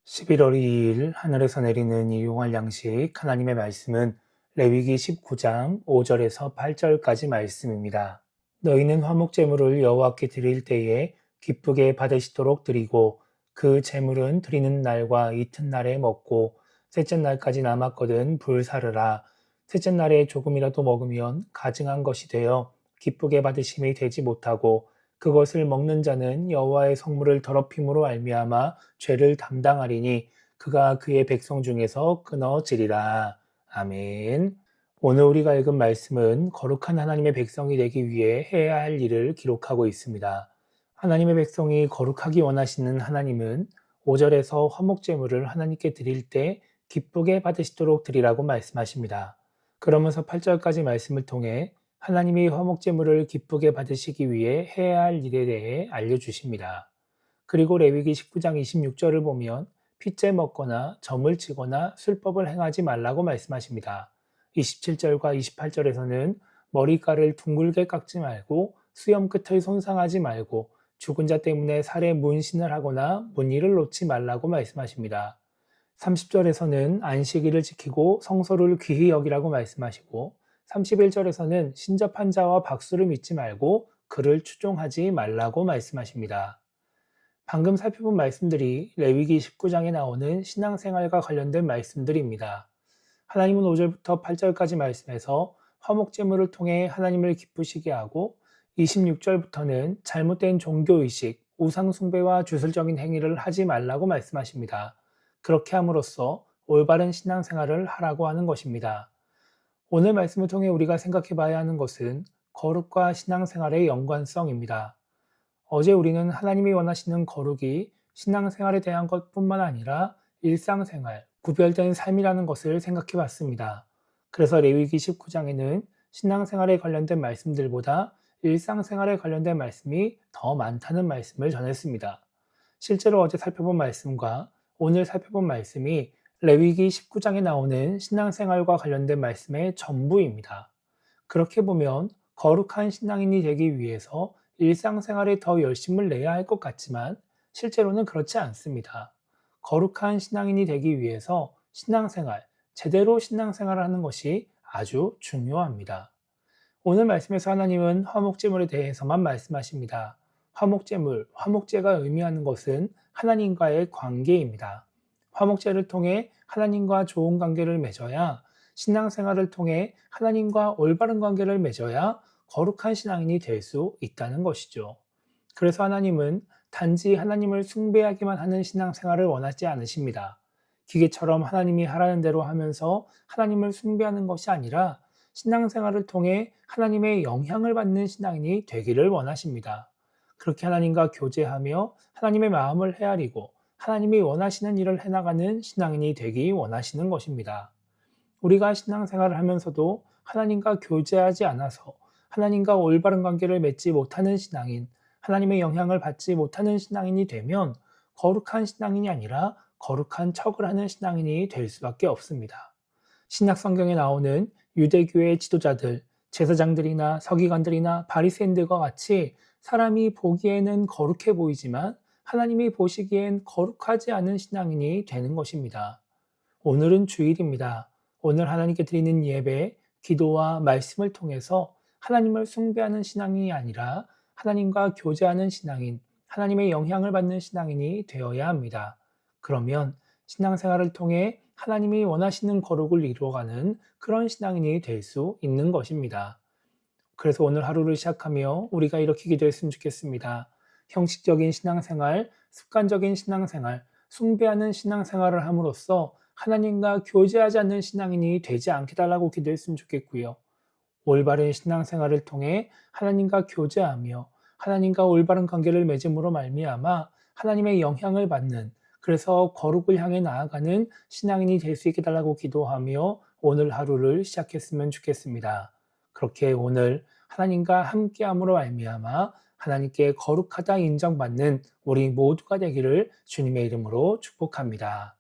11월 2일 하늘에서 내리는 일용할 양식 하나님의 말씀은 레위기 19장 5절에서 8절까지 말씀입니다. 너희는 화목 제물을 여호와께 드릴 때에 기쁘게 받으시도록 드리고 그 제물은 드리는 날과 이튿날에 먹고 셋째 날까지 남았거든 불사르라. 셋째 날에 조금이라도 먹으면 가증한 것이 되어 기쁘게 받으심이 되지 못하고 그것을 먹는 자는 여호와의 성물을 더럽힘으로 알미암아 죄를 담당하리니 그가 그의 백성 중에서 끊어지리라. 아멘. 오늘 우리가 읽은 말씀은 거룩한 하나님의 백성이 되기 위해 해야 할 일을 기록하고 있습니다. 하나님의 백성이 거룩하기 원하시는 하나님은 5절에서 화목제물을 하나님께 드릴 때 기쁘게 받으시도록 드리라고 말씀하십니다. 그러면서 8절까지 말씀을 통해 하나님이 화목제물을 기쁘게 받으시기 위해 해야 할 일에 대해 알려주십니다. 그리고 레위기 19장 26절을 보면 핏째 먹거나 점을 치거나 술법을 행하지 말라고 말씀하십니다. 27절과 28절에서는 머리카락을 둥글게 깎지 말고 수염 끝을 손상하지 말고 죽은 자 때문에 살에 문신을 하거나 무늬를 놓지 말라고 말씀하십니다. 30절에서는 안식일을 지키고 성소를 귀히 여기라고 말씀하시고 31절에서는 신접한 자와 박수를 믿지 말고 그를 추종하지 말라고 말씀하십니다. 방금 살펴본 말씀들이 레위기 19장에 나오는 신앙생활과 관련된 말씀들입니다. 하나님은 5절부터 8절까지 말씀에서 화목제물을 통해 하나님을 기쁘시게 하고 26절부터는 잘못된 종교의식, 우상숭배와 주술적인 행위를 하지 말라고 말씀하십니다. 그렇게 함으로써 올바른 신앙생활을 하라고 하는 것입니다. 오늘 말씀을 통해 우리가 생각해 봐야 하는 것은 거룩과 신앙생활의 연관성입니다. 어제 우리는 하나님이 원하시는 거룩이 신앙생활에 대한 것뿐만 아니라 일상생활, 구별된 삶이라는 것을 생각해 봤습니다. 그래서 레위기 19장에는 신앙생활에 관련된 말씀들보다 일상생활에 관련된 말씀이 더 많다는 말씀을 전했습니다. 실제로 어제 살펴본 말씀과 오늘 살펴본 말씀이 레위기 19장에 나오는 신앙생활과 관련된 말씀의 전부입니다. 그렇게 보면 거룩한 신앙인이 되기 위해서 일상생활에 더 열심을 내야 할 것 같지만 실제로는 그렇지 않습니다. 거룩한 신앙인이 되기 위해서 신앙생활, 제대로 신앙생활을 하는 것이 아주 중요합니다. 오늘 말씀에서 하나님은 화목제물에 대해서만 말씀하십니다. 화목제물, 화목제가 의미하는 것은 하나님과의 관계입니다. 화목제를 통해 하나님과 좋은 관계를 맺어야 신앙생활을 통해 하나님과 올바른 관계를 맺어야 거룩한 신앙인이 될 수 있다는 것이죠. 그래서 하나님은 단지 하나님을 숭배하기만 하는 신앙생활을 원하지 않으십니다. 기계처럼 하나님이 하라는 대로 하면서 하나님을 숭배하는 것이 아니라 신앙생활을 통해 하나님의 영향을 받는 신앙인이 되기를 원하십니다. 그렇게 하나님과 교제하며 하나님의 마음을 헤아리고 하나님이 원하시는 일을 해나가는 신앙인이 되기 원하시는 것입니다. 우리가 신앙생활을 하면서도 하나님과 교제하지 않아서 하나님과 올바른 관계를 맺지 못하는 신앙인, 하나님의 영향을 받지 못하는 신앙인이 되면 거룩한 신앙인이 아니라 거룩한 척을 하는 신앙인이 될 수밖에 없습니다. 신약 성경에 나오는 유대교의 지도자들, 제사장들이나 서기관들이나 바리새인들과 같이 사람이 보기에는 거룩해 보이지만 하나님이 보시기엔 거룩하지 않은 신앙인이 되는 것입니다. 오늘은 주일입니다. 오늘 하나님께 드리는 예배, 기도와 말씀을 통해서 하나님을 숭배하는 신앙이 아니라 하나님과 교제하는 신앙인, 하나님의 영향을 받는 신앙인이 되어야 합니다. 그러면 신앙생활을 통해 하나님이 원하시는 거룩을 이루어가는 그런 신앙인이 될 수 있는 것입니다. 그래서 오늘 하루를 시작하며 우리가 이렇게 기도했으면 좋겠습니다. 형식적인 신앙생활, 습관적인 신앙생활, 숭배하는 신앙생활을 함으로써 하나님과 교제하지 않는 신앙인이 되지 않게 달라고 기도했으면 좋겠고요. 올바른 신앙생활을 통해 하나님과 교제하며 하나님과 올바른 관계를 맺음으로 말미암아 하나님의 영향을 받는, 그래서 거룩을 향해 나아가는 신앙인이 될 수 있게 달라고 기도하며 오늘 하루를 시작했으면 좋겠습니다. 그렇게 오늘 하나님과 함께함으로 말미암아 하나님께 거룩하다 인정받는 우리 모두가 되기를 주님의 이름으로 축복합니다.